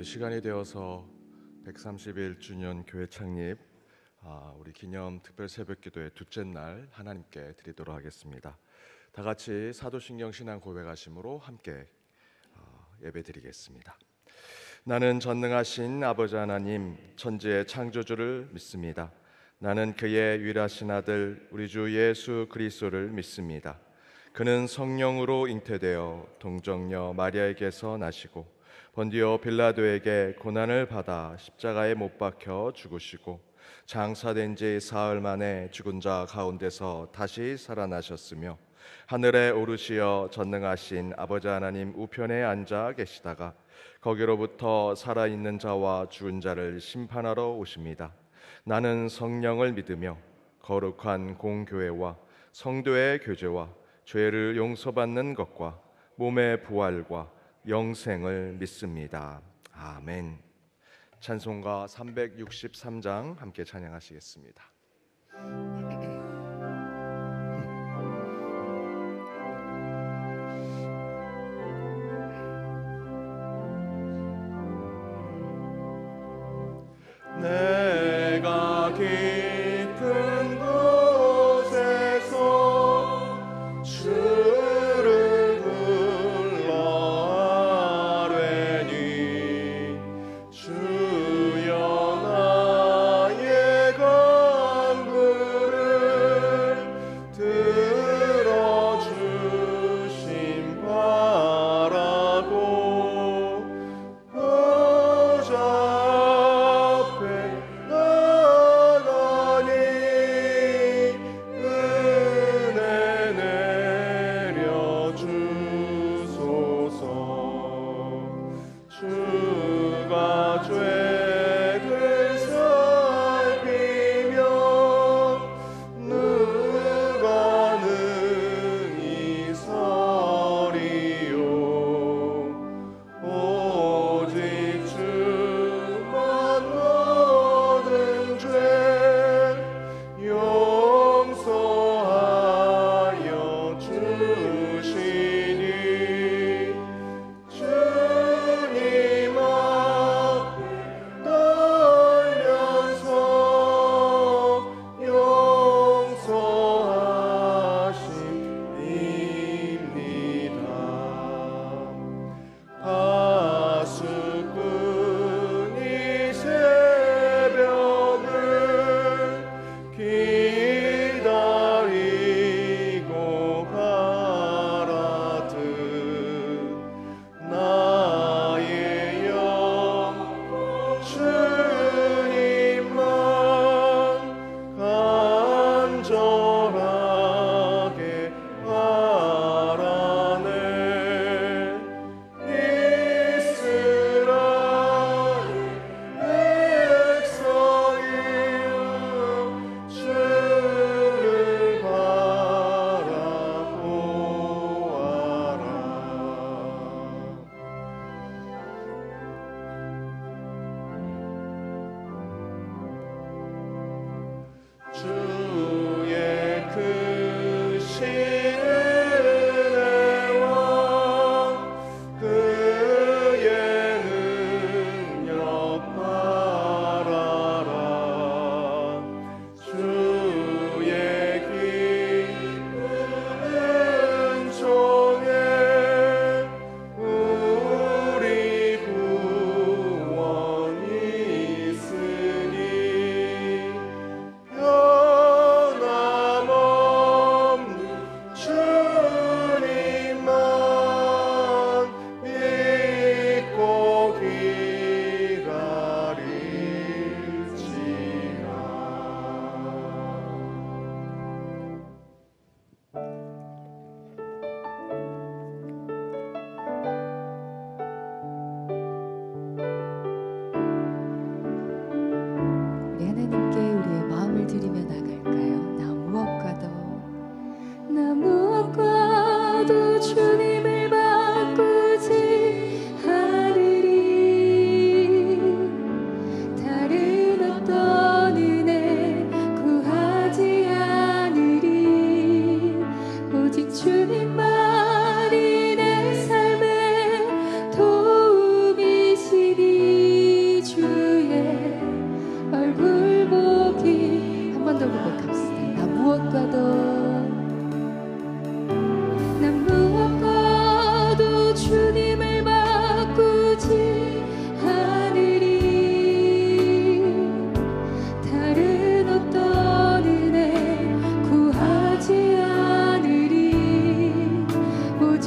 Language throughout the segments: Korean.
우리 시간이 되어서 131주년 교회 창립 우리 기념 특별 새벽 기도의 둘째 날 하나님께 드리도록 하겠습니다. 다 같이 사도신경 신앙 고백하심으로 함께 예배 드리겠습니다. 나는 전능하신 아버지 하나님 천지의 창조주를 믿습니다. 나는 그의 유일하신 아들 우리 주 예수 그리스도를 믿습니다. 그는 성령으로 잉태되어 동정녀 마리아에게서 나시고 본디오 빌라도에게 고난을 받아 십자가에 못 박혀 죽으시고 장사된 지 사흘 만에 죽은 자 가운데서 다시 살아나셨으며 하늘에 오르시어 전능하신 아버지 하나님 우편에 앉아 계시다가 거기로부터 살아있는 자와 죽은 자를 심판하러 오십니다. 나는 성령을 믿으며 거룩한 공교회와 성도의 교제와 죄를 용서받는 것과 몸의 부활과 영생을 믿습니다. 아멘. 찬송가 363장 함께 찬양하시겠습니다. 내가 깊은 곳에서 주를 불러 아뢰니 주여 나의 간구를 들어주심 바라고 보좌 간절하게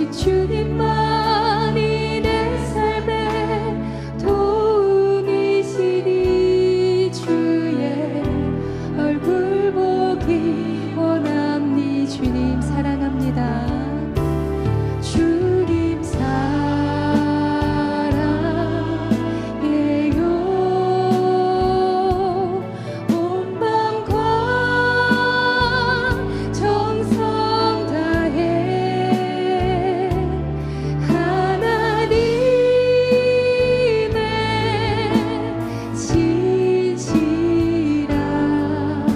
오직 주님만이 내 삶의 도움이시니 주의 얼굴 보기 원합니. 주님 사랑합니다. 주님 사랑해요. 온 맘과 정성 다해 하나님의 진실한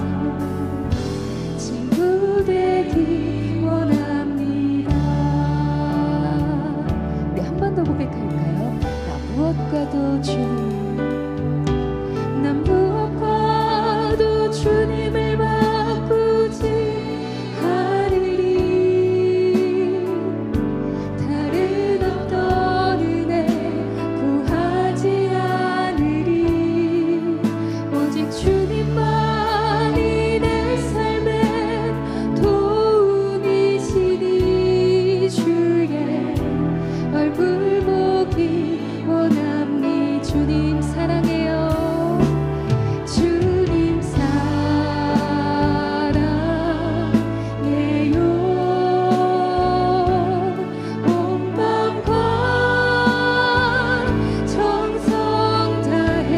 친구 되기 원합니다. 우리 한 번 더 고백할까요? 나 무엇과도 주님, 난 무엇과도 주님을 바꾸지 않으리. 다른 어떤 은혜 구하지 않으리. 오직 주님만이 내 삶의 도움이시니 주의 얼굴 보기 원합니. 주님 사랑해요. 주님 사랑해요. 온 맘과 정성 다해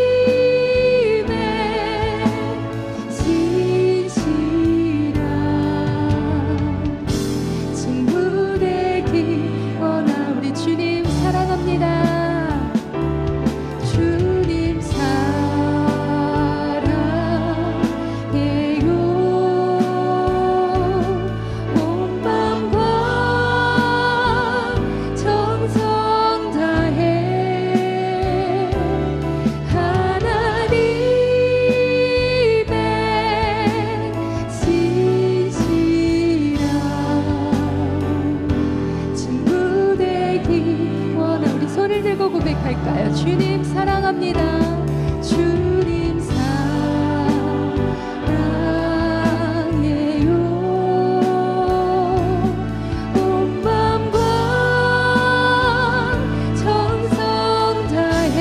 하나님의 진실한 친구 되기 원하. 우리 주님 사랑합니다. 주님 사랑해요. 온 맘과 정성 다해 하나님의 진실한 친구 되기 원하. 우리 손을 들고 고백할까요? 주님 사랑합니다. 주님 사랑해요. 온 맘과 정성 다해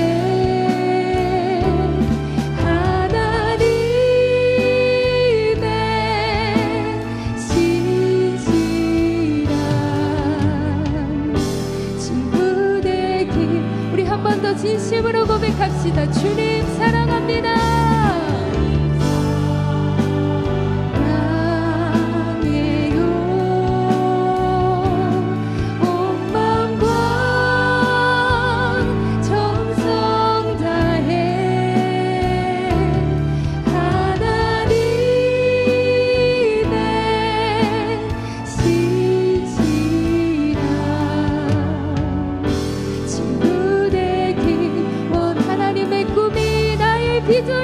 하나님의 진실한 친구 되기. 우리 한 번 더 진심으로 고백합시다. 주님 사랑합니다. 사랑해요. 온 맘과 정성 다해 하나님의 진실한 친구 되기 원. 하나님의 꿈이 나의 비전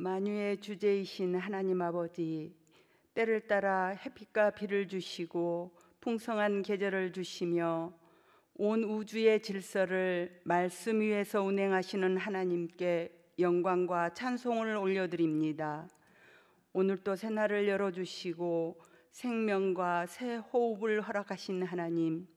만유의 주제이신 하나님 아버지, 때를 따라 햇빛과 비를 주시고 풍성한 계절을 주시며 온 우주의 질서를 말씀 위에서 운행하시는 하나님께 영광과 찬송을 올려드립니다. 오늘도 새날을 열어주시고 생명과 새 호흡을 허락하신 하나님,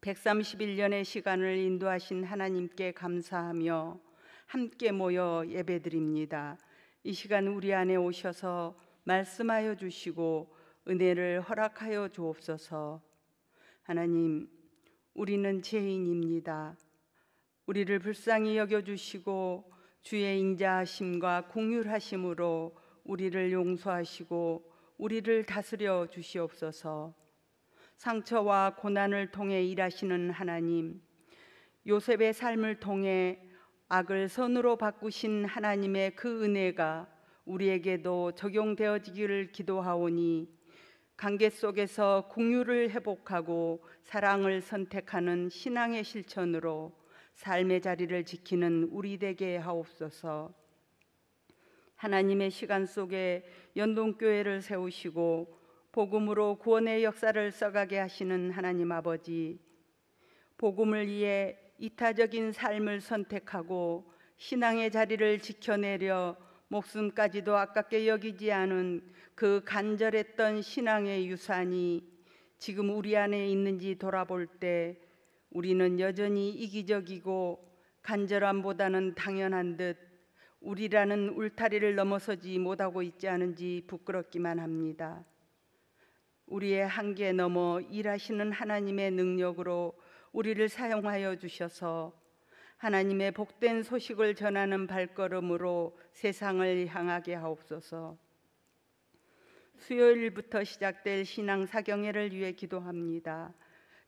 131년의 시간을 인도하신 하나님께 감사하며 함께 모여 예배드립니다. 이 시간 우리 안에 오셔서 말씀하여 주시고 은혜를 허락하여 주옵소서. 하나님, 우리는 죄인입니다. 우리를 불쌍히 여겨주시고 주의 인자하심과 긍휼하심으로 우리를 용서하시고 우리를 다스려 주시옵소서. 상처와 고난을 통해 일하시는 하나님, 요셉의 삶을 통해 악을 선으로 바꾸신 하나님의 그 은혜가 우리에게도 적용되어지기를 기도하오니 관계 속에서 긍휼을 회복하고 사랑을 선택하는 신앙의 실천으로 삶의 자리를 지키는 우리 되게 하옵소서. 하나님의 시간 속에 연동교회를 세우시고 복음으로 구원의 역사를 써가게 하시는 하나님 아버지, 복음을 위해 이타적인 삶을 선택하고 신앙의 자리를 지켜내려 목숨까지도 아깝게 여기지 않은 그 간절했던 신앙의 유산이 지금 우리 안에 있는지 돌아볼 때 우리는 여전히 이기적이고 간절함보다는 당연한 듯 우리라는 울타리를 넘어서지 못하고 있지 않은지 부끄럽기만 합니다. 우리의 한계 넘어 일하시는 하나님의 능력으로 우리를 사용하여 주셔서 하나님의 복된 소식을 전하는 발걸음으로 세상을 향하게 하옵소서. 수요일부터 시작될 신앙 사경회를 위해 기도합니다.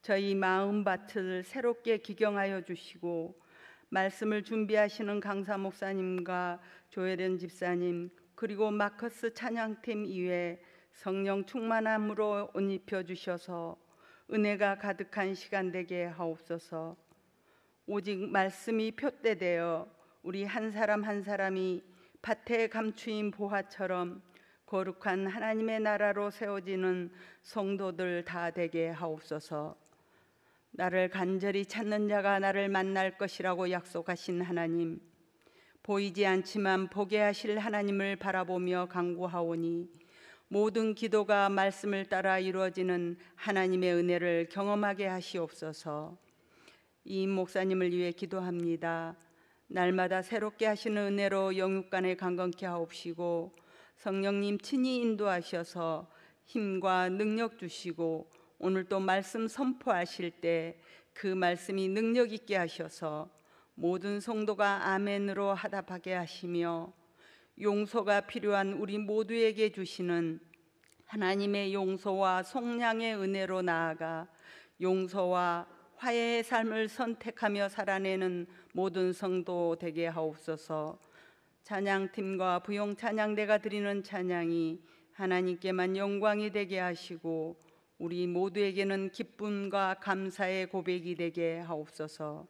저희 마음밭을 새롭게 기경하여 주시고 말씀을 준비하시는 강사 목사님과 조혜련 집사님 그리고 마커스 찬양팀 이외 성령 충만함으로 옷 입혀 주셔서 은혜가 가득한 시간 되게 하옵소서. 오직 말씀이 표대되어 우리 한 사람 한 사람이 밭에 감추인 보화처럼 거룩한 하나님의 나라로 세워지는 성도들 다 되게 하옵소서. 나를 간절히 찾는 자가 나를 만날 것이라고 약속하신 하나님, 보이지 않지만 보게 하실 하나님을 바라보며 간구하오니 모든 기도가 말씀을 따라 이루어지는 하나님의 은혜를 경험하게 하시옵소서. 이 목사님을 위해 기도합니다. 날마다 새롭게 하시는 은혜로 영육간에 강건케 하옵시고 성령님 친히 인도하셔서 힘과 능력 주시고 오늘 또 말씀 선포하실 때 그 말씀이 능력 있게 하셔서 모든 성도가 아멘으로 하답하게 하시며 용서가 필요한 우리 모두에게 주시는 하나님의 용서와 속량의 은혜로 나아가 용서와 화해의 삶을 선택하며 살아내는 모든 성도 되게 하옵소서. 찬양팀과 부용 찬양대가 드리는 찬양이 하나님께만 영광이 되게 하시고 우리 모두에게는 기쁨과 감사의 고백이 되게 하옵소서.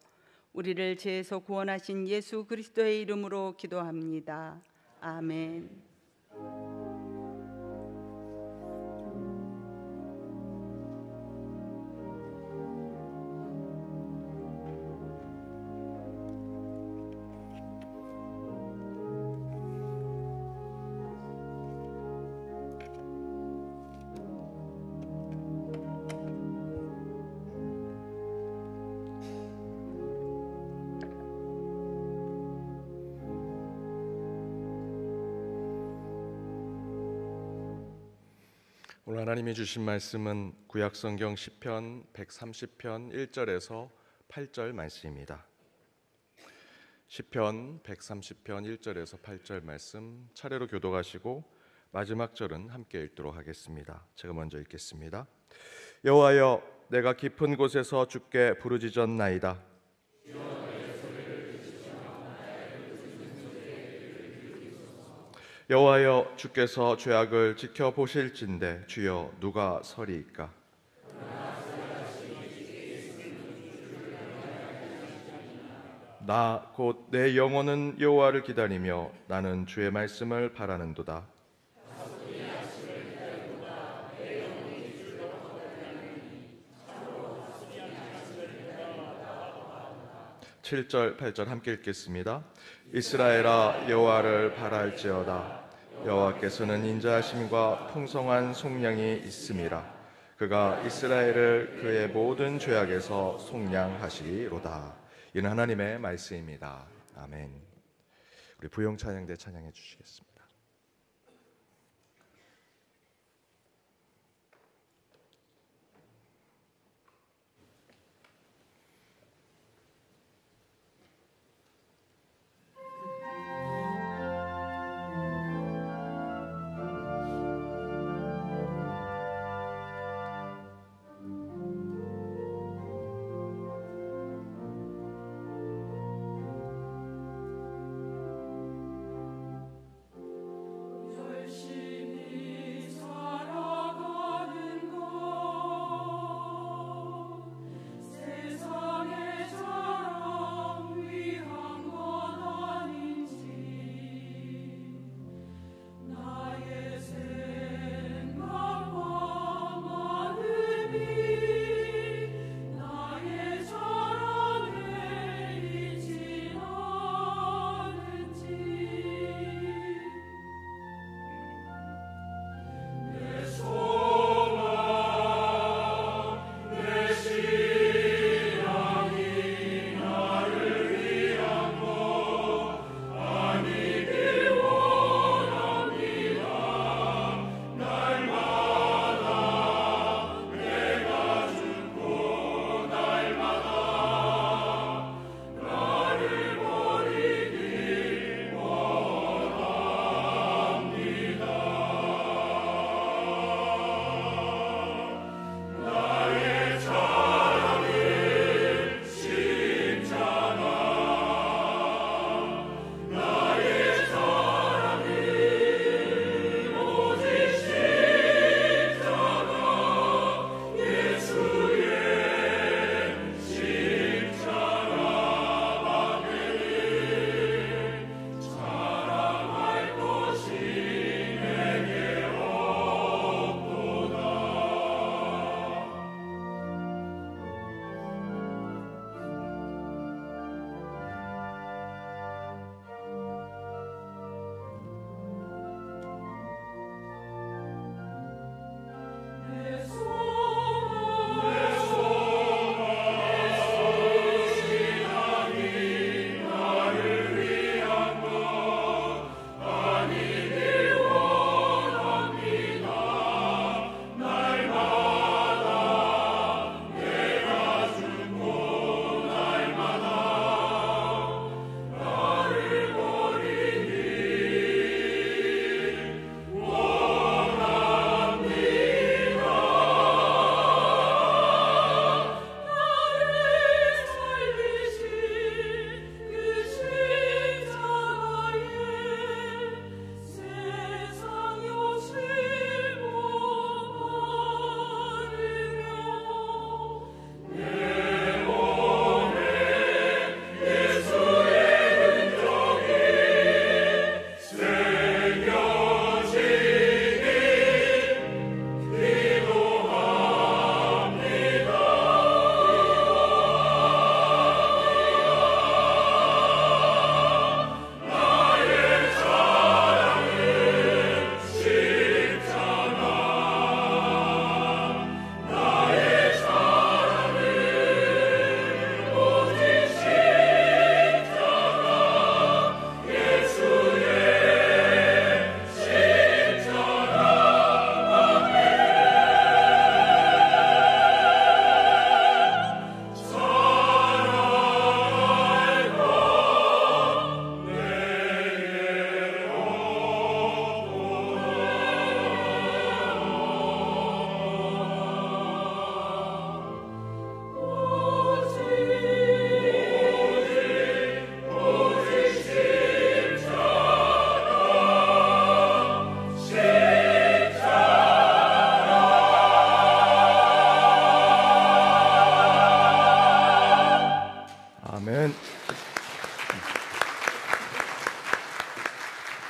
우리를 죄에서 구원하신 예수 그리스도의 이름으로 기도합니다. 아멘. 오늘 하나님이 주신 말씀은 구약성경 시편 130편 1절에서 8절 말씀입니다. 시편 130편 1절에서 8절 말씀 차례로 교독하시고 마지막 절은 함께 읽도록 하겠습니다. 제가 먼저 읽겠습니다. 여호와여, 내가 깊은 곳에서 주께 부르짖었나이다. 여호와여, 주께서 죄악을 지켜보실진대 주여 누가 서리이까? 나 곧 내 영혼은 여호와를 기다리며 나는 주의 말씀을 바라는도다. 7절, 8절 함께 읽겠습니다. 이스라엘아 여호와를 바랄지어다. 여호와께서는 인자하심과 풍성한 속량이 있음이라. 그가 이스라엘을 그의 모든 죄악에서 속량하시리로다. 이는 하나님의 말씀입니다. 아멘. 우리 부용 찬양대 찬양해 주시겠습니다.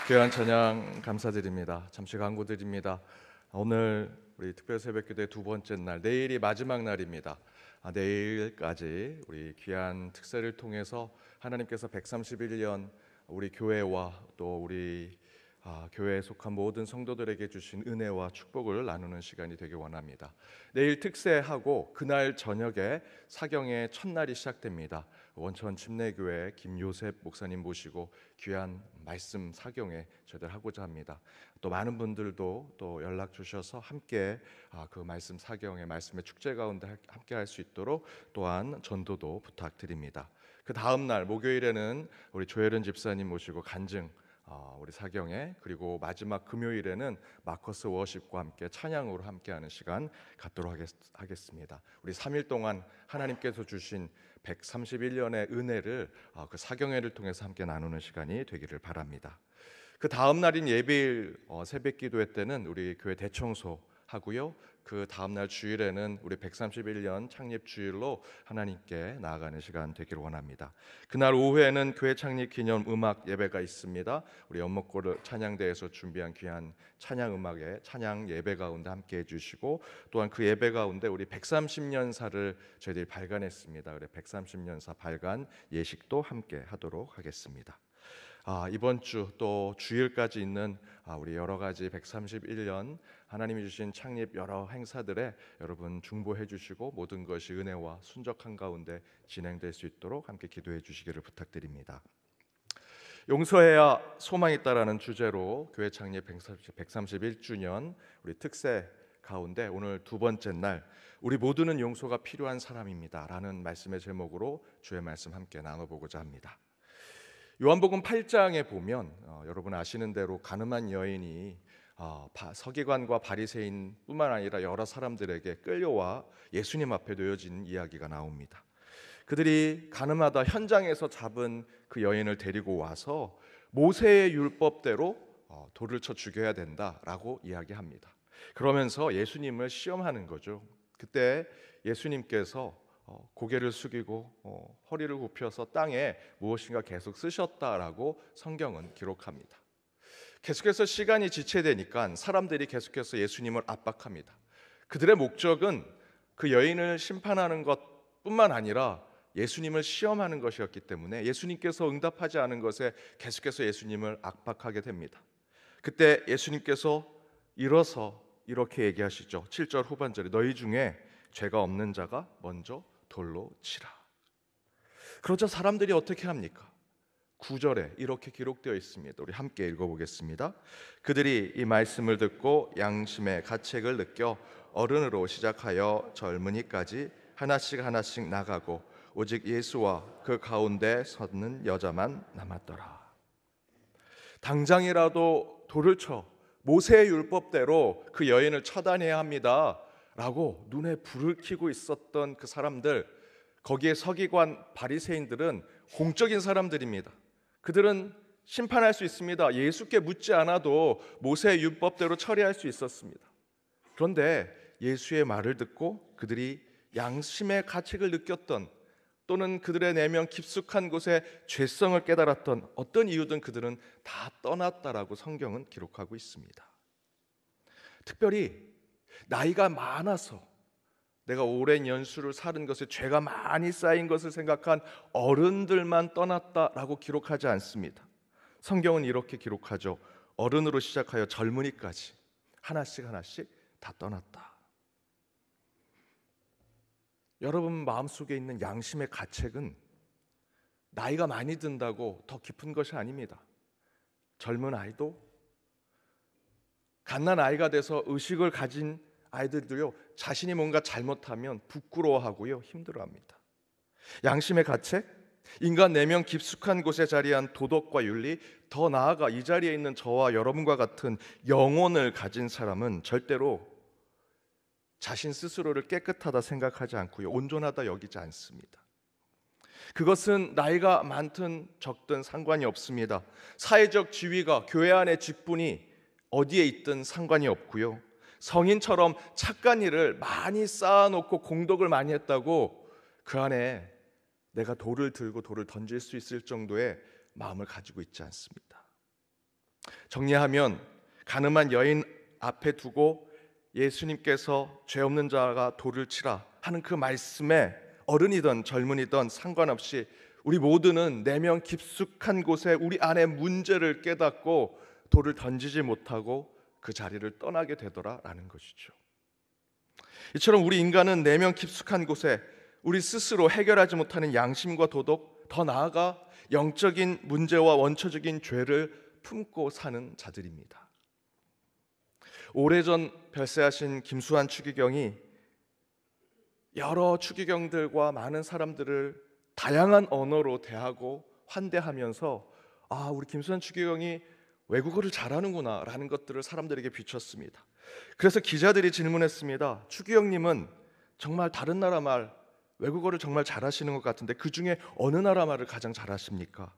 귀한 찬양 감사드립니다. 잠시 광고 드립니다. 오늘 우리 특별 새벽기도의 두 번째 날, 내일이 마지막 날입니다. 내일까지 우리 귀한 특세를 통해서 하나님께서 131년 우리 교회와 또 우리 교회에 속한 모든 성도들에게 주신 은혜와 축복을 나누는 시간이 되길 원합니다. 내일 특세하고 그날 저녁에 사경의 첫날이 시작됩니다. 원천 침례교회 김요셉 목사님 모시고 귀한 말씀 사경에 저희들 하고자 합니다. 또 많은 분들도 또 연락 주셔서 함께 그 말씀 사경의 말씀의 축제 가운데 함께 할 수 있도록 또한 전도도 부탁드립니다. 그 다음 날 목요일에는 우리 조혜련 집사님 모시고 간증 우리 사경에, 그리고 마지막 금요일에는 마커스 워십과 함께 찬양으로 함께하는 시간 갖도록 하겠습니다. 우리 3일 동안 하나님께서 주신 131년의 은혜를 그 사경회를 통해서 함께 나누는 시간이 되기를 바랍니다. 그 다음 날인 예배일 새벽 기도회 때는 우리 교회 대청소 하고요. 그 다음 날 주일에는 우리 131년 창립 주일로 하나님께 나아가는 시간 되기를 원합니다. 그날 오후에는 교회 창립 기념 음악 예배가 있습니다. 우리 연목골 찬양대에서 준비한 귀한 찬양 음악의 찬양 예배 가운데 함께 해주시고, 또한 그 예배 가운데 우리 130년사를 저희들이 발간했습니다. 그래 130년사 발간 예식도 함께 하도록 하겠습니다. 이번 주 또 주일까지 있는 우리 여러 가지 131년 하나님이 주신 창립 여러 행사들에 여러분 중보해 주시고 모든 것이 은혜와 순적한 가운데 진행될 수 있도록 함께 기도해 주시기를 부탁드립니다. 용서해야 소망이 있다라는 주제로 교회 창립 131주년 우리 특세 가운데 오늘 두 번째 날, 우리 모두는 용서가 필요한 사람입니다 라는 말씀의 제목으로 주의 말씀 함께 나눠보고자 합니다. 요한복음 8장에 보면 여러분 아시는 대로 가늠한 여인이 서기관과 바리새인 뿐만 아니라 여러 사람들에게 끌려와 예수님 앞에 놓여진 이야기가 나옵니다. 그들이 가늠하다 현장에서 잡은 그 여인을 데리고 와서 모세의 율법대로 돌을 쳐 죽여야 된다라고 이야기합니다. 그러면서 예수님을 시험하는 거죠. 그때 예수님께서 고개를 숙이고 허리를 굽혀서 땅에 무엇인가 계속 쓰셨다라고 성경은 기록합니다. 계속해서 시간이 지체되니까 사람들이 계속해서 예수님을 압박합니다. 그들의 목적은 그 여인을 심판하는 것뿐만 아니라 예수님을 시험하는 것이었기 때문에 예수님께서 응답하지 않은 것에 계속해서 예수님을 압박하게 됩니다. 그때 예수님께서 일어서 이렇게 얘기하시죠. 7절 후반절에 너희 중에 죄가 없는 자가 먼저 돌로 치라. 그러자 사람들이 어떻게 합니까? 9절에 이렇게 기록되어 있습니다. 우리 함께 읽어보겠습니다. 그들이 이 말씀을 듣고 양심의 가책을 느껴 어른으로 시작하여 젊은이까지 하나씩 하나씩 나가고 오직 예수와 그 가운데 섰는 여자만 남았더라. 당장이라도 돌을 쳐 모세의 율법대로 그 여인을 처단해야 합니다 라고 눈에 불을 켜고 있었던 그 사람들, 거기에 서기관 바리새인들은 공적인 사람들입니다. 그들은 심판할 수 있습니다. 예수께 묻지 않아도 모세의 율법대로 처리할 수 있었습니다. 그런데 예수의 말을 듣고 그들이 양심의 가책을 느꼈던, 또는 그들의 내면 깊숙한 곳에 죄성을 깨달았던 어떤 이유든 그들은 다 떠났다라고 성경은 기록하고 있습니다. 특별히 나이가 많아서 내가 오랜 연수를 사는 것에 죄가 많이 쌓인 것을 생각한 어른들만 떠났다라고 기록하지 않습니다. 성경은 이렇게 기록하죠. 어른으로 시작하여 젊은이까지 하나씩 하나씩 다 떠났다. 여러분 마음속에 있는 양심의 가책은 나이가 많이 든다고 더 깊은 것이 아닙니다. 젊은 아이도, 갓난 아이가 돼서 의식을 가진 아이들도요, 자신이 뭔가 잘못하면 부끄러워하고요, 힘들어합니다. 양심의 가책, 인간 내면 깊숙한 곳에 자리한 도덕과 윤리, 더 나아가 이 자리에 있는 저와 여러분과 같은 영혼을 가진 사람은 절대로 자신 스스로를 깨끗하다 생각하지 않고요, 온전하다 여기지 않습니다. 그것은 나이가 많든 적든 상관이 없습니다. 사회적 지위가, 교회 안의 직분이 어디에 있든 상관이 없고요, 성인처럼 착한 일을 많이 쌓아놓고 공덕을 많이 했다고 그 안에 내가 돌을 들고 돌을 던질 수 있을 정도의 마음을 가지고 있지 않습니다. 정리하면 가늠한 여인 앞에 두고 예수님께서 죄 없는 자가 돌을 치라 하는 그 말씀에 어른이든 젊은이든 상관없이 우리 모두는 내면 깊숙한 곳에 우리 안에 문제를 깨닫고 돌을 던지지 못하고 그 자리를 떠나게 되더라라는 것이죠. 이처럼 우리 인간은 내면 깊숙한 곳에 우리 스스로 해결하지 못하는 양심과 도덕, 더 나아가 영적인 문제와 원초적인 죄를 품고 사는 자들입니다. 오래전 별세하신 김수환 추기경이 여러 추기경들과 많은 사람들을 다양한 언어로 대하고 환대하면서 우리 김수환 추기경이 외국어를 잘하는구나 라는 것들을 사람들에게 비췄습니다. 그래서 기자들이 질문했습니다. 추기경님은 정말 다른 나라 말 외국어를 정말 잘하시는 것 같은데 그 중에 어느 나라 말을 가장 잘하십니까?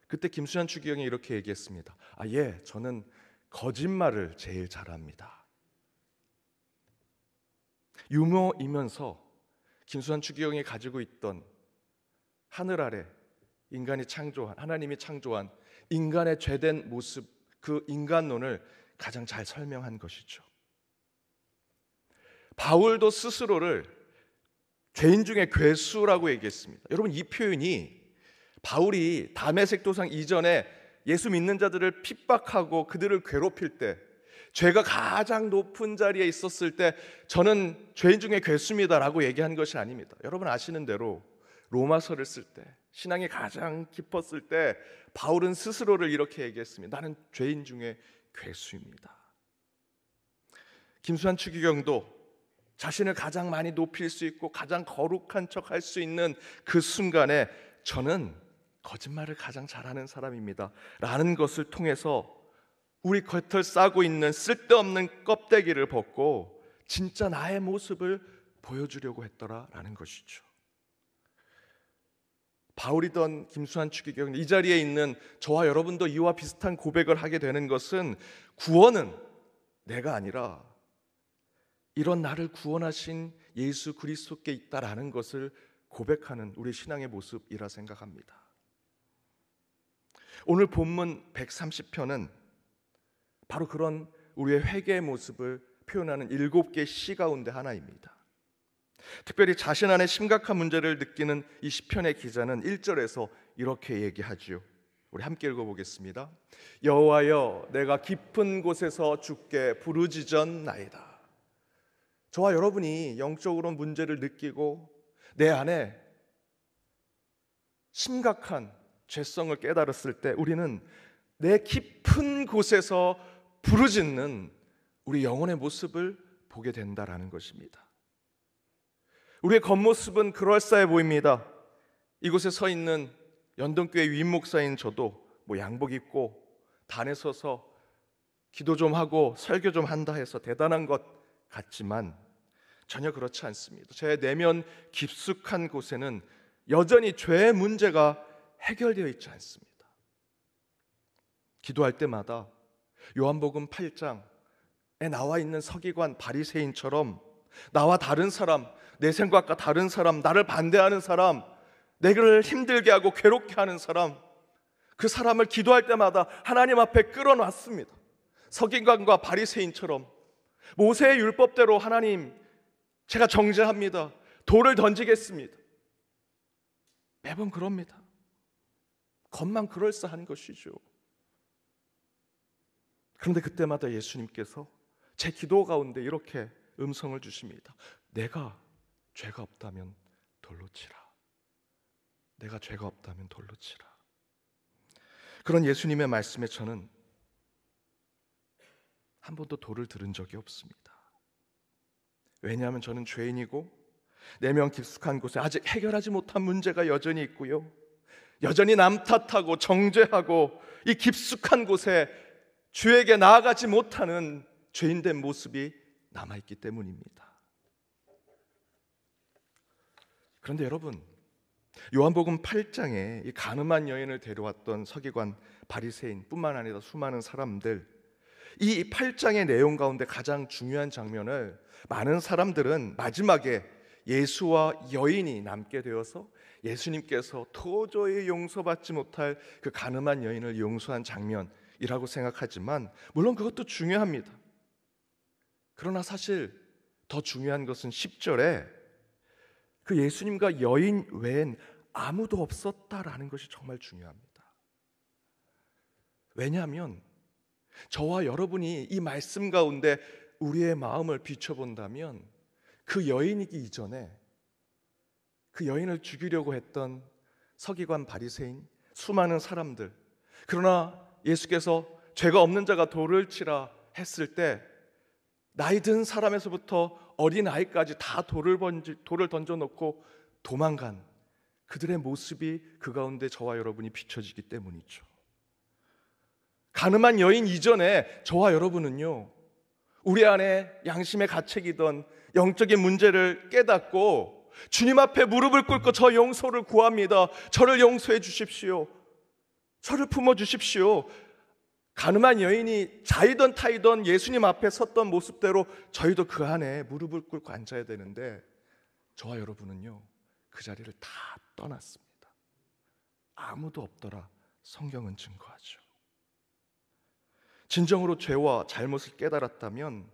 그때 김수환 추기경이 이렇게 얘기했습니다. 예, 저는 거짓말을 제일 잘합니다. 유머이면서 김수환 추기경이 가지고 있던 하늘 아래 인간이 창조한, 하나님이 창조한 인간의 죄된 모습, 그 인간론을 가장 잘 설명한 것이죠. 바울도 스스로를 죄인 중에 괴수라고 얘기했습니다. 여러분, 이 표현이 바울이 다메섹 도상 이전에 예수 믿는 자들을 핍박하고 그들을 괴롭힐 때, 죄가 가장 높은 자리에 있었을 때 저는 죄인 중에 괴수입니다라고 얘기한 것이 아닙니다. 여러분 아시는 대로 로마서를 쓸 때, 신앙이 가장 깊었을 때 바울은 스스로를 이렇게 얘기했습니다. 나는 죄인 중에 괴수입니다. 김수환 추기경도 자신을 가장 많이 높일 수 있고 가장 거룩한 척 할 수 있는 그 순간에 저는 거짓말을 가장 잘하는 사람입니다 라는 것을 통해서 우리 겉을 싸고 있는 쓸데없는 껍데기를 벗고 진짜 나의 모습을 보여주려고 했더라라는 것이죠. 바울이던 김수환 추기경, 이 자리에 있는 저와 여러분도 이와 비슷한 고백을 하게 되는 것은 구원은 내가 아니라 이런 나를 구원하신 예수 그리스도께 있다라는 것을 고백하는 우리 신앙의 모습이라 생각합니다. 오늘 본문 130편은 바로 그런 우리의 회개의 모습을 표현하는 7개의 시 가운데 하나입니다. 특별히 자신 안에 심각한 문제를 느끼는 이 시편의 기자는 1절에서 이렇게 얘기하지요. 우리 함께 읽어보겠습니다. 여호와여, 내가 깊은 곳에서 주께 부르짖었나이다. 저와 여러분이 영적으로 문제를 느끼고 내 안에 심각한 죄성을 깨달았을 때 우리는 내 깊은 곳에서 부르짖는 우리 영혼의 모습을 보게 된다라는 것입니다. 우리의 겉모습은 그럴싸해 보입니다. 이곳에 서 있는 연동교회 위임 목사인 저도 양복 입고 단에 서서 기도 좀 하고 설교 좀 한다 해서 대단한 것 같지만 전혀 그렇지 않습니다. 제 내면 깊숙한 곳에는 여전히 죄의 문제가 해결되어 있지 않습니다. 기도할 때마다 요한복음 8장에 나와 있는 서기관 바리새인처럼 나와 다른 사람, 내 생각과 다른 사람, 나를 반대하는 사람, 내를 힘들게 하고 괴롭게 하는 사람, 그 사람을 기도할 때마다 하나님 앞에 끌어놨습니다. 서기관과 바리새인처럼 모세의 율법대로 하나님, 제가 정죄합니다. 돌을 던지겠습니다. 매번 그럽니다. 겉만 그럴싸한 것이죠. 그런데 그때마다 예수님께서 제 기도 가운데 이렇게 음성을 주십니다. 내가 죄가 없다면 돌로 치라. 내가 죄가 없다면 돌로 치라. 그런 예수님의 말씀에 저는 한 번도 돌을 들은 적이 없습니다. 왜냐하면 저는 죄인이고 내면 깊숙한 곳에 아직 해결하지 못한 문제가 여전히 있고요, 여전히 남 탓하고 정죄하고 이 깊숙한 곳에 주에게 나아가지 못하는 죄인된 모습이 남아있기 때문입니다. 그런데 여러분, 요한복음 8장에 이 가늠한 여인을 데려왔던 서기관 바리새인 뿐만 아니라 수많은 사람들, 이 8장의 내용 가운데 가장 중요한 장면을 많은 사람들은 마지막에 예수와 여인이 남게 되어서 예수님께서 도저히 용서받지 못할 그 가늠한 여인을 용서한 장면, 이라고 생각하지만 물론 그것도 중요합니다. 그러나 사실 더 중요한 것은 10절에 그 예수님과 여인 외엔 아무도 없었다라는 것이 정말 중요합니다. 왜냐하면 저와 여러분이 이 말씀 가운데 우리의 마음을 비춰본다면 그 여인이기 이전에 그 여인을 죽이려고 했던 서기관 바리새인 수많은 사람들, 그러나 예수께서 죄가 없는 자가 돌을 치라 했을 때 나이 든 사람에서부터 어린 아이까지 다 돌을 던져놓고 도망간 그들의 모습이 그 가운데 저와 여러분이 비춰지기 때문이죠. 가늠한 여인 이전에 저와 여러분은요, 우리 안에 양심의 가책이던 영적인 문제를 깨닫고 주님 앞에 무릎을 꿇고 저 용서를 구합니다. 저를 용서해 주십시오. 저를 품어 주십시오. 가늠한 여인이 자이던 타이던 예수님 앞에 섰던 모습대로 저희도 그 안에 무릎을 꿇고 앉아야 되는데 저와 여러분은요, 그 자리를 다 떠났습니다. 아무도 없더라 성경은 증거하죠. 진정으로 죄와 잘못을 깨달았다면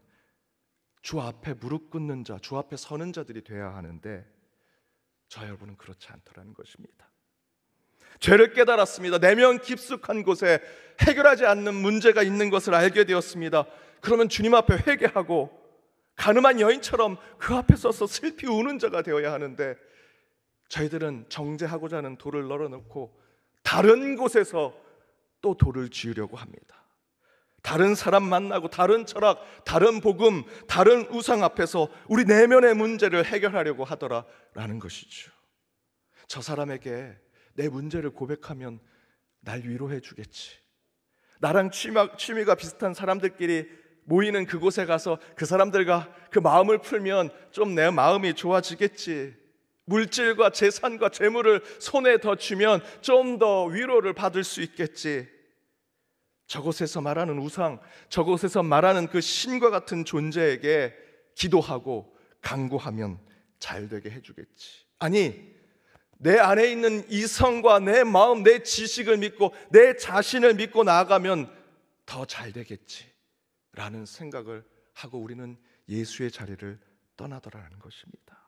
주 앞에 무릎 꿇는 자, 주 앞에 서는 자들이 돼야 하는데 저와 여러분은 그렇지 않더라는 것입니다. 죄를 깨달았습니다. 내면 깊숙한 곳에 해결하지 않는 문제가 있는 것을 알게 되었습니다. 그러면 주님 앞에 회개하고 가늠한 여인처럼 그 앞에 서서 슬피 우는 자가 되어야 하는데 저희들은 정죄하고자 하는 돌을 널어놓고 다른 곳에서 또 돌을 지으려고 합니다. 다른 사람 만나고 다른 철학, 다른 복음, 다른 우상 앞에서 우리 내면의 문제를 해결하려고 하더라라는 것이죠. 저 사람에게 내 문제를 고백하면 날 위로해 주겠지. 나랑 취미가 비슷한 사람들끼리 모이는 그곳에 가서 그 사람들과 그 마음을 풀면 좀 내 마음이 좋아지겠지. 물질과 재산과 재물을 손에 더 쥐면 좀 더 위로를 받을 수 있겠지. 저곳에서 말하는 우상, 저곳에서 말하는 그 신과 같은 존재에게 기도하고 간구하면 잘 되게 해주겠지. 아니, 내 안에 있는 이성과 내 마음, 내 지식을 믿고 내 자신을 믿고 나아가면 더 잘 되겠지 라는 생각을 하고 우리는 예수의 자리를 떠나더라는 것입니다.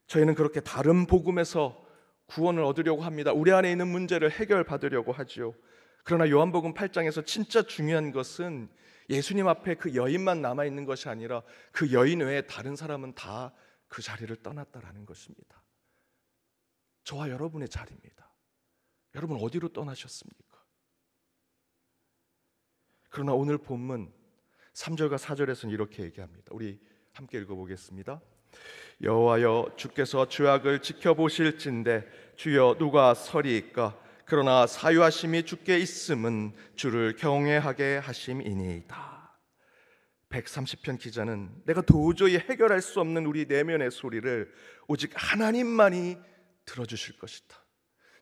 저희는 그렇게 다른 복음에서 구원을 얻으려고 합니다. 우리 안에 있는 문제를 해결받으려고 하죠. 그러나 요한복음 8장에서 진짜 중요한 것은 예수님 앞에 그 여인만 남아있는 것이 아니라 그 여인 외에 다른 사람은 다 그 자리를 떠났다라는 것입니다. 저와 여러분의 자리입니다. 여러분 어디로 떠나셨습니까? 그러나 오늘 본문 3절과 4절에서는 이렇게 얘기합니다. 우리 함께 읽어보겠습니다. 여호와여, 주께서 죄악을 지켜보실진대 주여 누가 서리이까? 그러나 사유하심이 주께 있음은 주를 경외하게 하심이니이다. 130편 기자는 내가 도저히 해결할 수 없는 우리 내면의 소리를 오직 하나님만이 들어주실 것이다.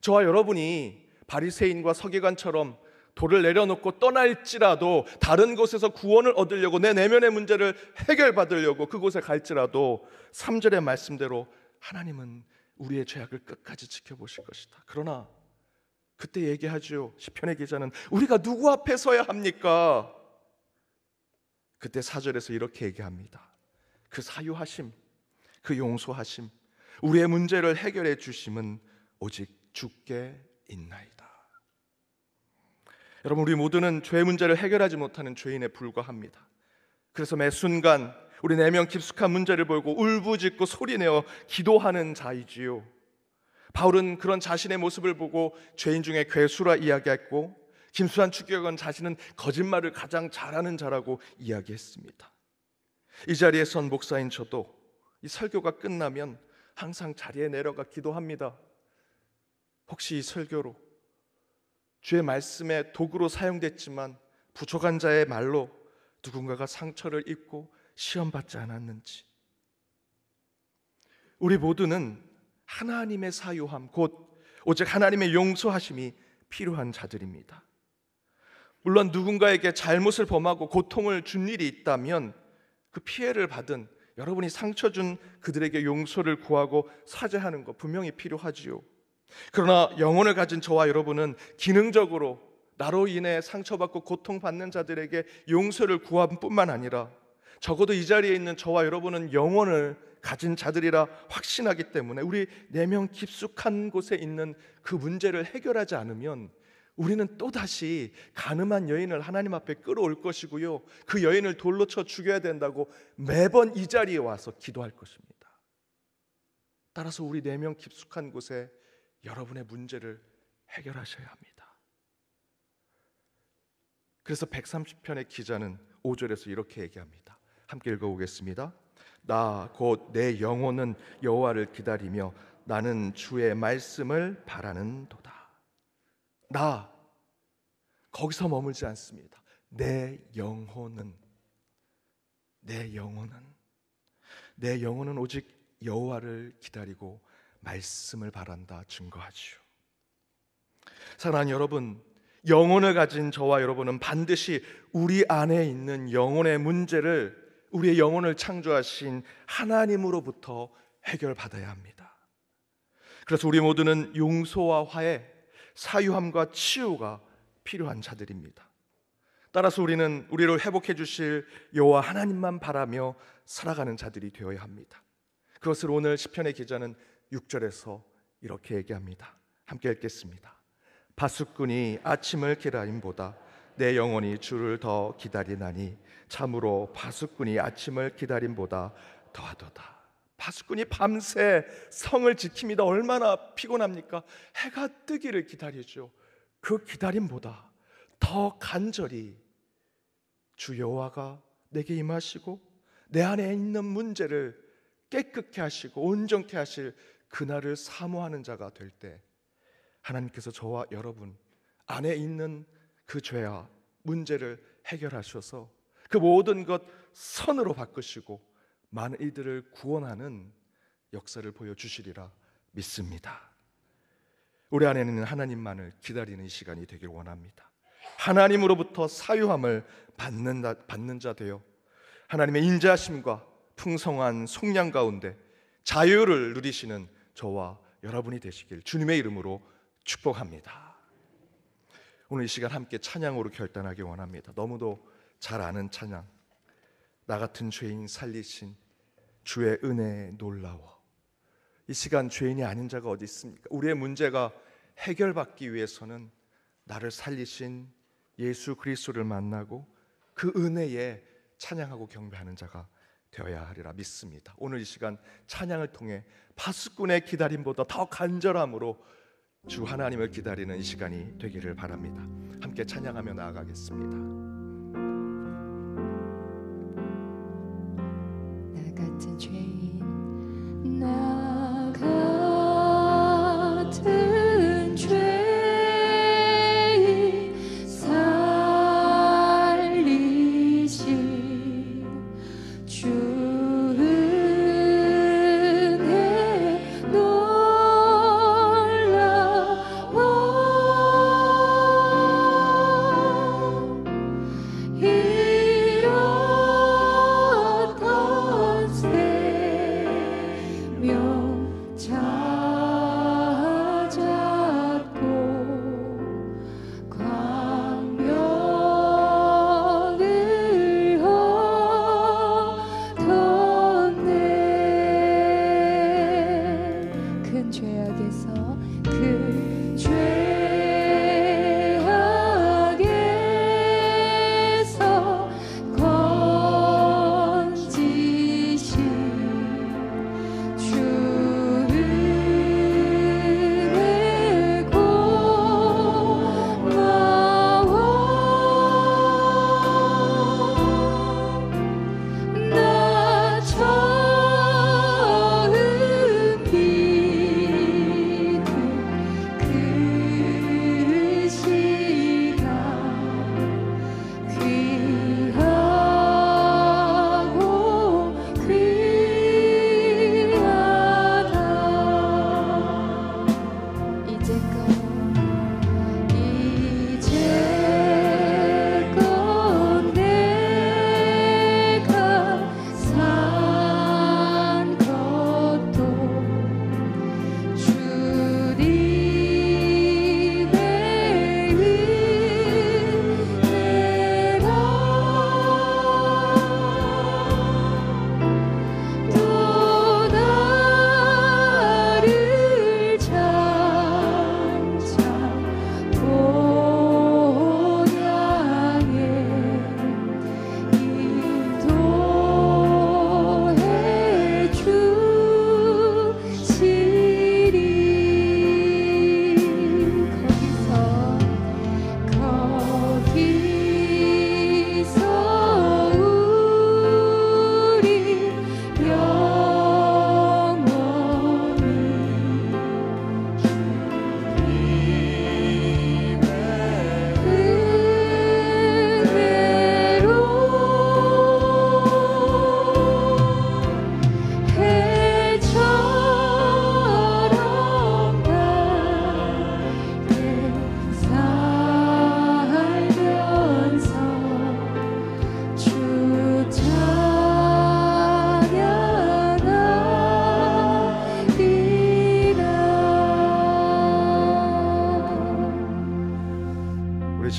저와 여러분이 바리새인과 서기관처럼 돌을 내려놓고 떠날지라도, 다른 곳에서 구원을 얻으려고 내 내면의 문제를 해결받으려고 그곳에 갈지라도 3절의 말씀대로 하나님은 우리의 죄악을 끝까지 지켜보실 것이다. 그러나 그때 얘기하죠. 시편의 기자는 우리가 누구 앞에 서야 합니까? 그때 4절에서 이렇게 얘기합니다. 그 사유하심, 그 용서하심, 우리의 문제를 해결해 주심은 오직 주께 있나이다. 여러분, 우리 모두는 죄 문제를 해결하지 못하는 죄인에 불과합니다. 그래서 매 순간 우리 내면 깊숙한 문제를 보고 울부짖고 소리내어 기도하는 자이지요. 바울은 그런 자신의 모습을 보고 죄인 중에 괴수라 이야기했고, 김수환 추기경은 자신은 거짓말을 가장 잘하는 자라고 이야기했습니다. 이 자리에 선 목사인 저도 이 설교가 끝나면 항상 자리에 내려가 기도합니다. 혹시 이 설교로 주의 말씀의 도구로 사용됐지만 부족한 자의 말로 누군가가 상처를 입고 시험받지 않았는지. 우리 모두는 하나님의 사유함, 곧 오직 하나님의 용서하심이 필요한 자들입니다. 물론 누군가에게 잘못을 범하고 고통을 준 일이 있다면 그 피해를 받은 여러분이 상처 준 그들에게 용서를 구하고 사죄하는 것 분명히 필요하지요. 그러나 영혼을 가진 저와 여러분은 기능적으로 나로 인해 상처받고 고통받는 자들에게 용서를 구한 뿐만 아니라 적어도 이 자리에 있는 저와 여러분은 영혼을 가진 자들이라 확신하기 때문에 우리 내면 깊숙한 곳에 있는 그 문제를 해결하지 않으면 우리는 또다시 가늠한 여인을 하나님 앞에 끌어올 것이고요, 그 여인을 돌로 쳐 죽여야 된다고 매번 이 자리에 와서 기도할 것입니다. 따라서 우리 내면 깊숙한 곳에 여러분의 문제를 해결하셔야 합니다. 그래서 130편의 기자는 5절에서 이렇게 얘기합니다. 함께 읽어보겠습니다. 나 곧 내 영혼은 여호와를 기다리며 나는 주의 말씀을 바라는도다. 나, 거기서 머물지 않습니다. 내 영혼은 오직 여호와를 기다리고 말씀을 바란다 증거하지요. 사랑하는 여러분, 영혼을 가진 저와 여러분은 반드시 우리 안에 있는 영혼의 문제를 우리의 영혼을 창조하신 하나님으로부터 해결받아야 합니다. 그래서 우리 모두는 용서와 화해, 사유함과 치유가 필요한 자들입니다. 따라서 우리는 우리를 회복해 주실 여호와 하나님만 바라며 살아가는 자들이 되어야 합니다. 그것을 오늘 시편의 기자는 6절에서 이렇게 얘기합니다. 함께 읽겠습니다. 파수꾼이 아침을 기다림보다 내 영혼이 주를 더 기다리나니 참으로 파수꾼이 아침을 기다림보다 더하도다. 파수꾼이 밤새 성을 지킵니다. 얼마나 피곤합니까? 해가 뜨기를 기다리죠. 그 기다림보다 더 간절히 주 여호와가 내게 임하시고 내 안에 있는 문제를 깨끗게 하시고 온전케 하실 그날을 사모하는 자가 될 때 하나님께서 저와 여러분 안에 있는 그 죄와 문제를 해결하셔서 그 모든 것 선으로 바꾸시고 많은 이들을 구원하는 역사를 보여주시리라 믿습니다. 우리 안에 있는 하나님만을 기다리는 시간이 되길 원합니다. 하나님으로부터 사유함을 받는 자 되어 하나님의 인자하심과 풍성한 속량 가운데 자유를 누리시는 저와 여러분이 되시길 주님의 이름으로 축복합니다. 오늘 이 시간 함께 찬양으로 결단하기 원합니다. 너무도 잘 아는 찬양, 나 같은 죄인 살리신 주의 은혜에 놀라워. 이 시간 죄인이 아닌 자가 어디 있습니까? 우리의 문제가 해결받기 위해서는 나를 살리신 예수 그리스도를 만나고 그 은혜에 찬양하고 경배하는 자가 되어야 하리라 믿습니다. 오늘 이 시간 찬양을 통해 파수꾼의 기다림보다 더 간절함으로 주 하나님을 기다리는 이 시간이 되기를 바랍니다. 함께 찬양하며 나아가겠습니다. 나 같은 죄인, 나 같은 죄인 살리신 주 은혜 놀라워. 이렇던 생명 찾았고 광명을 얻었네. 큰 죄악에서 큰 죄악에서 건지신 주 은혜 고마워. 나 처음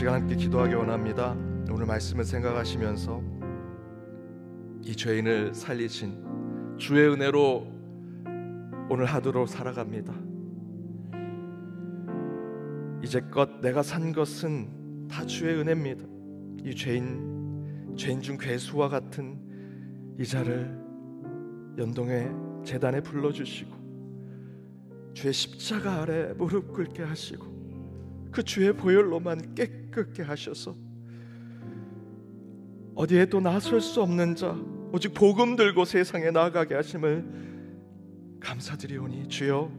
시간 함께 기도하기 원합니다. 오늘 말씀을 생각하시면서 이 죄인을 살리신 주의 은혜로 오늘 하루로 살아갑니다. 이제껏 내가 산 것은 다 주의 은혜입니다. 이 죄인 중 괴수와 같은 이 자를 연동의 제단에 불러주시고 주의 십자가 아래 무릎 꿇게 하시고 그 주의 보혈로만 깨끗게 하셔서 어디에도 나설 수 없는 자 오직 복음 들고 세상에 나아가게 하심을 감사드리오니 주여,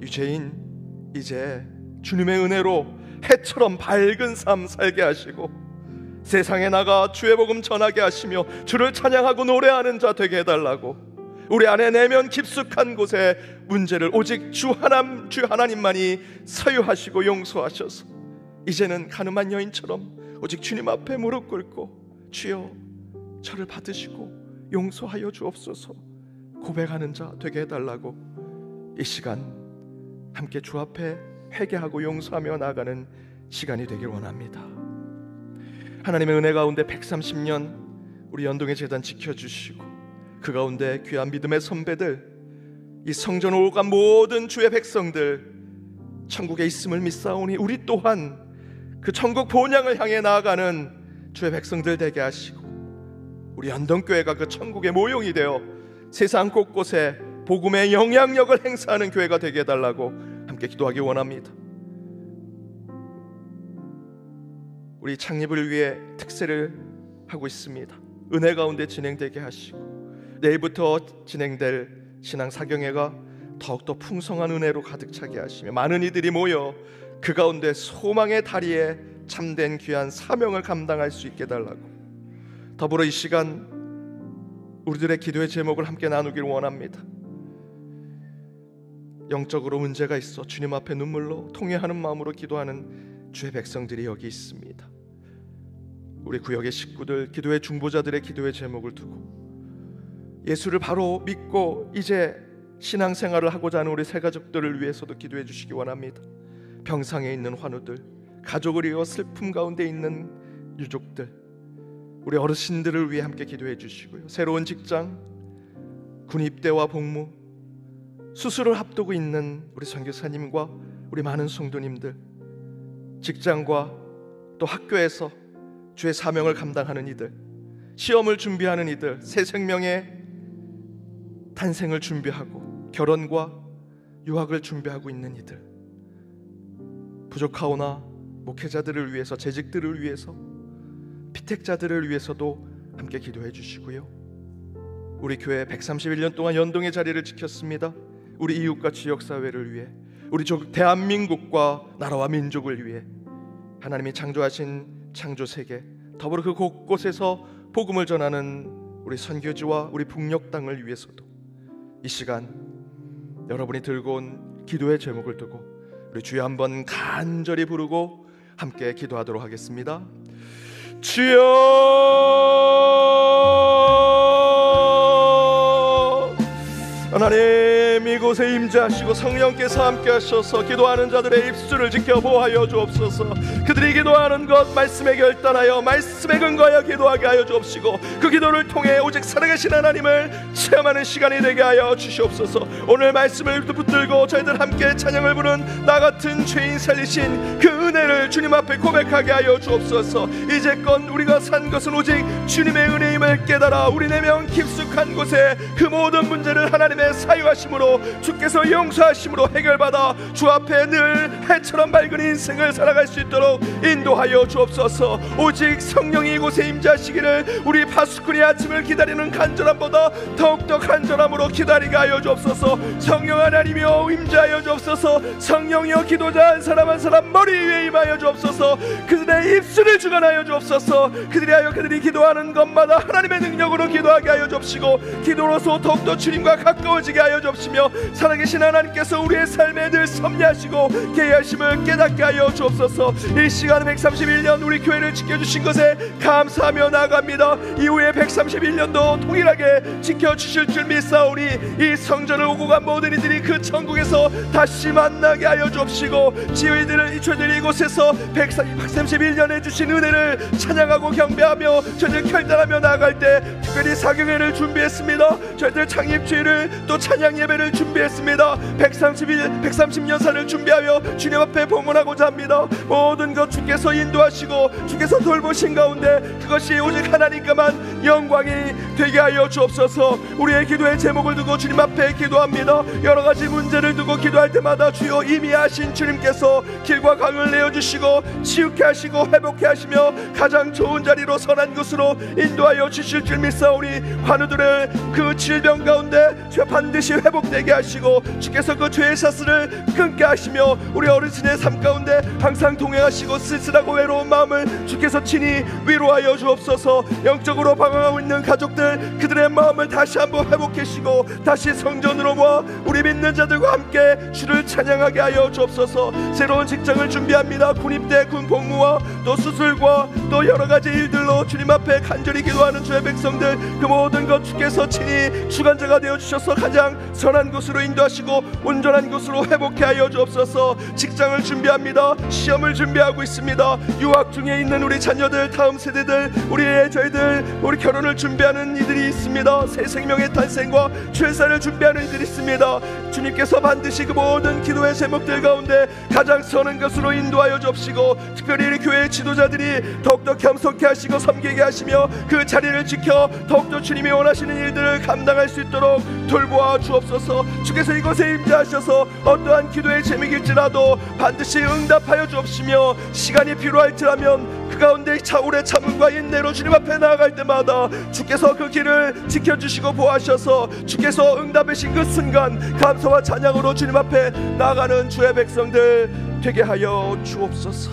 이 죄인 이제 주님의 은혜로 해처럼 밝은 삶 살게 하시고 세상에 나가 주의 복음 전하게 하시며 주를 찬양하고 노래하는 자 되게 해달라고, 우리 안에 내면 깊숙한 곳에 문제를 오직 주 하나님만이 사유하시고 용서하셔서 이제는 가늠한 여인처럼 오직 주님 앞에 무릎 꿇고 주여 저를 받으시고 용서하여 주옵소서 고백하는 자 되게 해달라고, 이 시간 함께 주 앞에 회개하고 용서하며 나아가는 시간이 되길 원합니다. 하나님의 은혜 가운데 130년 우리 연동의 제단 지켜주시고 그 가운데 귀한 믿음의 선배들, 이 성전 오간 모든 주의 백성들 천국에 있음을 믿사오니 우리 또한 그 천국 본향을 향해 나아가는 주의 백성들 되게 하시고 우리 연동교회가 그 천국의 모형이 되어 세상 곳곳에 복음의 영향력을 행사하는 교회가 되게 해달라고 함께 기도하기 원합니다. 우리 창립을 위해 특세를 하고 있습니다. 은혜 가운데 진행되게 하시고 내일부터 진행될 신앙 사경회가 더욱더 풍성한 은혜로 가득 차게 하시며 많은 이들이 모여 그 가운데 소망의 다리에 참된 귀한 사명을 감당할 수 있게 해달라고, 더불어 이 시간 우리들의 기도의 제목을 함께 나누길 원합니다. 영적으로 문제가 있어 주님 앞에 눈물로 통회하는 마음으로 기도하는 주의 백성들이 여기 있습니다. 우리 구역의 식구들, 기도의 중보자들의 기도의 제목을 두고 예수를 바로 믿고 이제 신앙생활을 하고자 하는 우리 새가족들을 위해서도 기도해 주시기 원합니다. 병상에 있는 환우들, 가족을 이어 슬픔 가운데 있는 유족들, 우리 어르신들을 위해 함께 기도해 주시고요. 새로운 직장, 군 입대와 복무, 수술을 앞두고 있는 우리 선교사님과 우리 많은 성도님들, 직장과 또 학교에서 주의 사명을 감당하는 이들, 시험을 준비하는 이들, 새 생명의 탄생을 준비하고 결혼과 유학을 준비하고 있는 이들, 부족하오나 목회자들을 위해서, 재직들을 위해서, 피택자들을 위해서도 함께 기도해 주시고요. 우리 교회 131년 동안 연동의 자리를 지켰습니다. 우리 이웃과 지역사회를 위해, 우리 대한민국과 나라와 민족을 위해 하나님이 창조하신 창조세계, 더불어 그 곳곳에서 복음을 전하는 우리 선교지와 우리 북녘 땅을 위해서도 이 시간 여러분이 들고 온 기도의 제목을 두고 우리 주여 한번 간절히 부르고 함께 기도하도록 하겠습니다. 주여, 하나님 이곳에 임재하시고 성령께서 함께 하셔서 기도하는 자들의 입술을 지켜 보호하여 주옵소서. 그들이 기도하는 것 말씀에 결단하여 말씀에 근거하여 기도하게 하여 주옵시고 그 기도를 통해 오직 살아계신 하나님을 체험하는 시간이 되게 하여 주시옵소서. 오늘 말씀을 붙들고 저희들 함께 찬양을 부른 나 같은 죄인 살리신 그 은혜를 주님 앞에 고백하게 하여 주옵소서. 이제껏 우리가 산 것은 오직 주님의 은혜임을 깨달아 우리 내면 깊숙한 곳에 그 모든 문제를 하나님의 사유하심으로 주께서 용서하심으로 해결받아 주 앞에 늘 해처럼 밝은 인생을 살아갈 수 있도록 인도하여 주옵소서. 오직 성령이 이곳에 임재하시기를 우리 파수꾼의 아침을 기다리는 간절함보다 더욱더 간절함으로 기다리게 하여 주옵소서. 성령 하나님이여 임재하여 주옵소서. 성령이여 기도자 한 사람 한 사람 머리 위에 임하여 주옵소서. 그들의 입술을 주관하여 주옵소서. 그들이 기도하는 것마다 하나님의 능력으로 기도하게 하여 주옵시고 기도로서 더욱더 주님과 가까워지게 하여 주옵시며 하시며 살아계신 하나님께서 우리의 삶에 늘 섭리하시고 계하심을 깨닫게 하여 주옵소서. 이 시간 131년 우리 교회를 지켜주신 것에 감사하며 나아갑니다. 이후에 131년도 동일하게 지켜주실 줄 믿사오니 이 성전을 오고 간 모든 이들이 그 천국에서 다시 만나게 하여 주옵시고 저희들이 이곳에서 131년에 주신 은혜를 찬양하고 경배하며 저희들 결단하며 나아갈 때 특별히 사경회를 준비했습니다. 저희들 창립주의를 또 찬양 예배를 준비했습니다. 130년사를 준비하여 주님 앞에 봉헌하고자 합니다. 모든 것 주께서 인도하시고 주께서 돌보신 가운데 그것이 오직 하나님께만 영광이 되게 하여 주옵소서. 우리의 기도의 제목을 두고 주님 앞에 기도합니다. 여러 가지 문제를 두고 기도할 때마다 주여 이미 하신 주님께서 길과 강을 내어주시고 치유케 하시고 회복케 하시며 가장 좋은 자리로 선한 곳으로 인도하여 주실 줄 믿사오니 환우들의 그 질병 가운데 주여 반드시 회복되게 하시고 주께서 그 죄의 사슬을 끊게 하시며 우리 어르신의 삶 가운데 항상 동행하시고 쓸쓸하고 외로운 마음을 주께서 친히 위로하여 주옵소서. 영적으로 방황하고 있는 가족들 그들의 마음을 다시 한번 회복해 주시고 다시 성전으로 모아 우리 믿는 자들과 함께 주를 찬양하게 하여 주옵소서. 새로운 직장을 준비합니다. 군입대, 군복무와 또 수술과 또 여러 가지 일들로 주님 앞에 간절히 기도하는 주의 백성들 그 모든 것 주께서 친히 주관자가 되어주셔서 가장 선한 곳으로 인도하시고 온전한 곳으로 회복해 하여 주옵소서. 직장을 준비합니다. 시험을 준비하고 있습니다. 유학 중에 있는 우리 자녀들 다음 세대들 우리 결혼을 준비하는 이들이 있습니다. 새 생명의 탄생과 출산을 준비하는 이들이 있습니다. 주님께서 반드시 그 모든 기도의 제목들 가운데 가장 선한 것으로 인도하여 주옵시고 특별히 우리 교회의 지도자들이 더욱더 겸손케 하시고 섬기게 하시며 그 자리를 지켜 더욱더 주님이 원하시는 일들을 감당할 수 있도록 돌보아 주옵소서. 주께서 이곳에 임재하셔서 어떠한 기도의 제목일지라도 반드시 응답하여 주옵시며 시간이 필요할지라면 그 가운데 오래 참음과 인내로 주님 앞에 나아갈 때마다 주께서 그 길을 지켜주시고 보호하셔서 주께서 응답하신 그 순간 감사와 찬양으로 주님 앞에 나아가는 주의 백성들 되게 하여 주옵소서.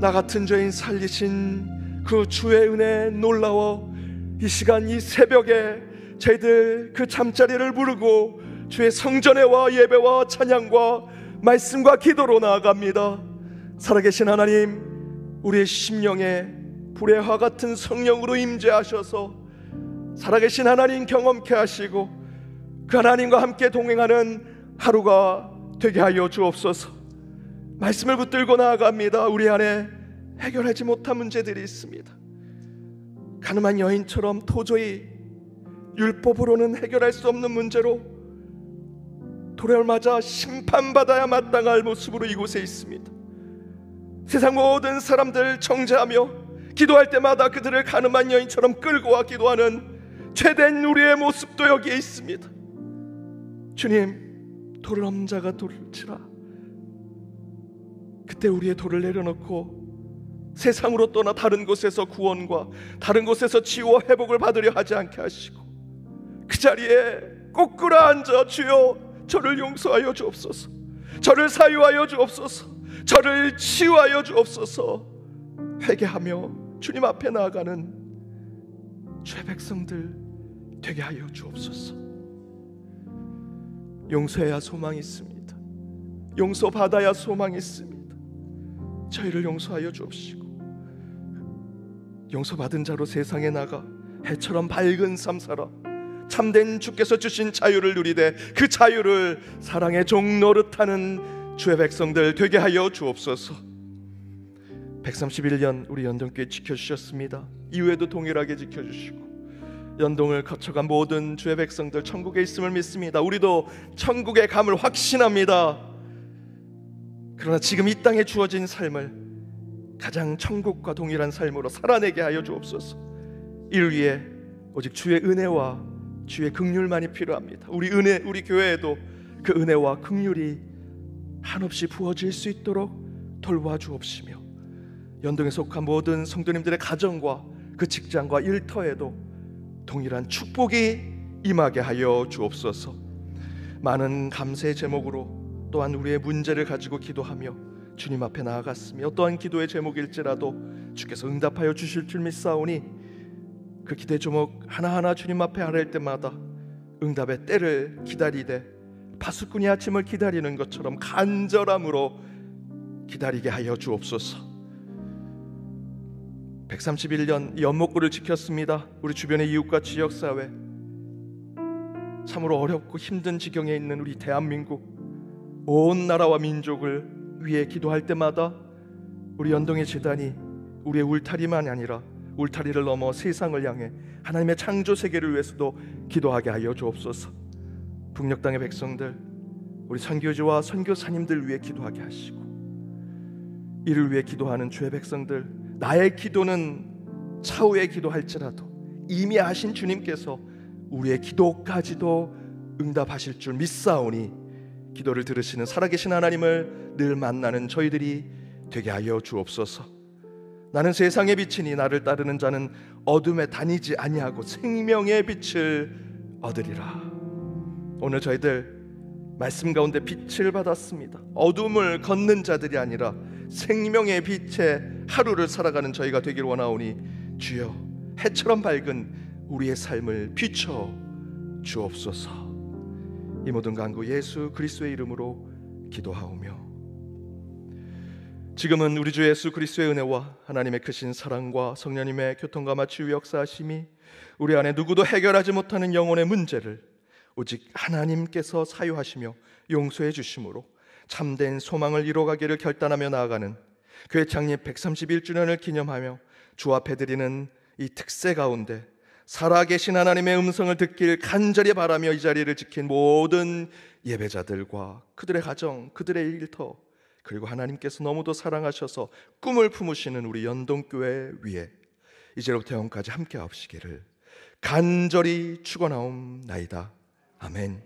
나 같은 죄인 살리신 그 주의 은혜 놀라워 이 시간 이 새벽에 저희들 그 잠자리를 부르고 주의 성전에 와 예배와 찬양과 말씀과 기도로 나아갑니다. 살아계신 하나님, 우리의 심령에 불의 화 같은 성령으로 임재하셔서 살아계신 하나님 경험케 하시고 그 하나님과 함께 동행하는 하루가 되게 하여 주옵소서. 말씀을 붙들고 나아갑니다. 우리 안에 해결하지 못한 문제들이 있습니다. 가늠한 여인처럼 도저히 율법으로는 해결할 수 없는 문제로 도래를 맞아 심판받아야 마땅할 모습으로 이곳에 있습니다. 세상 모든 사람들 정죄하며 기도할 때마다 그들을 가늠한 여인처럼 끌고 와 기도하는 죄된 우리의 모습도 여기에 있습니다. 주님, 돌을 없는 자가 돌을 치라. 그때 우리의 돌을 내려놓고 세상으로 떠나 다른 곳에서 구원과 다른 곳에서 치유와 회복을 받으려 하지 않게 하시고 그 자리에 꼭 끌어앉아 주여 저를 용서하여 주옵소서. 저를 사유하여 주옵소서. 저를 치유하여 주옵소서. 회개하며 주님 앞에 나아가는 죄 백성들 되게 하여 주옵소서. 용서해야 소망이 있습니다. 용서받아야 소망이 있습니다. 저희를 용서하여 주옵시고 용서받은 자로 세상에 나가 해처럼 밝은 삶 살아 참된 주께서 주신 자유를 누리되 그 자유를 사랑의 종 노릇하는 주의 백성들 되게 하여 주옵소서. 131년 우리 연동교회 지켜주셨습니다. 이후에도 동일하게 지켜주시고 연동을 거쳐간 모든 주의 백성들 천국에 있음을 믿습니다. 우리도 천국에 감을 확신합니다. 그러나 지금 이 땅에 주어진 삶을 가장 천국과 동일한 삶으로 살아내게 하여 주옵소서. 이를 위해 오직 주의 은혜와 주의 긍휼만이 필요합니다. 우리 교회에도 그 은혜와 긍휼이 한없이 부어질 수 있도록 돌봐 주옵시며 연동에 속한 모든 성도님들의 가정과 그 직장과 일터에도 동일한 축복이 임하게 하여 주옵소서. 많은 감사의 제목으로 또한 우리의 문제를 가지고 기도하며 주님 앞에 나아갔으며 어떠한 기도의 제목일지라도 주께서 응답하여 주실 줄 믿사오니 그 기도의 제목 하나하나 주님 앞에 아뢰을 때마다 응답의 때를 기다리되 파수꾼이 아침을 기다리는 것처럼 간절함으로 기다리게 하여 주옵소서. 131년 연목구를 지켰습니다. 우리 주변의 이웃과 지역사회, 참으로 어렵고 힘든 지경에 있는 우리 대한민국, 온 나라와 민족을 위해 기도할 때마다 우리 연동의 재단이 우리의 울타리만 아니라 울타리를 넘어 세상을 향해 하나님의 창조 세계를 위해서도 기도하게 하여 주옵소서. 북녘 땅의 백성들, 우리 선교주와 선교사님들 위해 기도하게 하시고, 이를 위해 기도하는 주의 백성들, 나의 기도는 차후에 기도할지라도 이미 하신 주님께서 우리의 기도까지도 응답하실 줄 믿사오니 기도를 들으시는 살아계신 하나님을 늘 만나는 저희들이 되게 하여 주옵소서. 나는 세상의 빛이니 나를 따르는 자는 어둠에 다니지 아니하고 생명의 빛을 얻으리라. 오늘 저희들 말씀 가운데 빛을 받았습니다. 어둠을 걷는 자들이 아니라 생명의 빛의 하루를 살아가는 저희가 되길 원하오니 주여, 해처럼 밝은 우리의 삶을 비춰 주옵소서. 이 모든 간구 예수 그리스도의 이름으로 기도하오며, 지금은 우리 주 예수 그리스도의 은혜와 하나님의 크신 사랑과 성령님의 교통감화 치유 역사하심이 우리 안에 누구도 해결하지 못하는 영혼의 문제를 오직 하나님께서 사유하시며 용서해 주심으로 참된 소망을 이뤄가기를 결단하며 나아가는 교회 창립 131주년을 기념하며 주 앞에 드리는 이 특세 가운데 살아계신 하나님의 음성을 듣길 간절히 바라며 이 자리를 지킨 모든 예배자들과 그들의 가정, 그들의 일터, 그리고 하나님께서 너무도 사랑하셔서 꿈을 품으시는 우리 연동교회 위에 이제로부터 영원까지 함께 하시기를 간절히 축원하옵나이다. 아멘.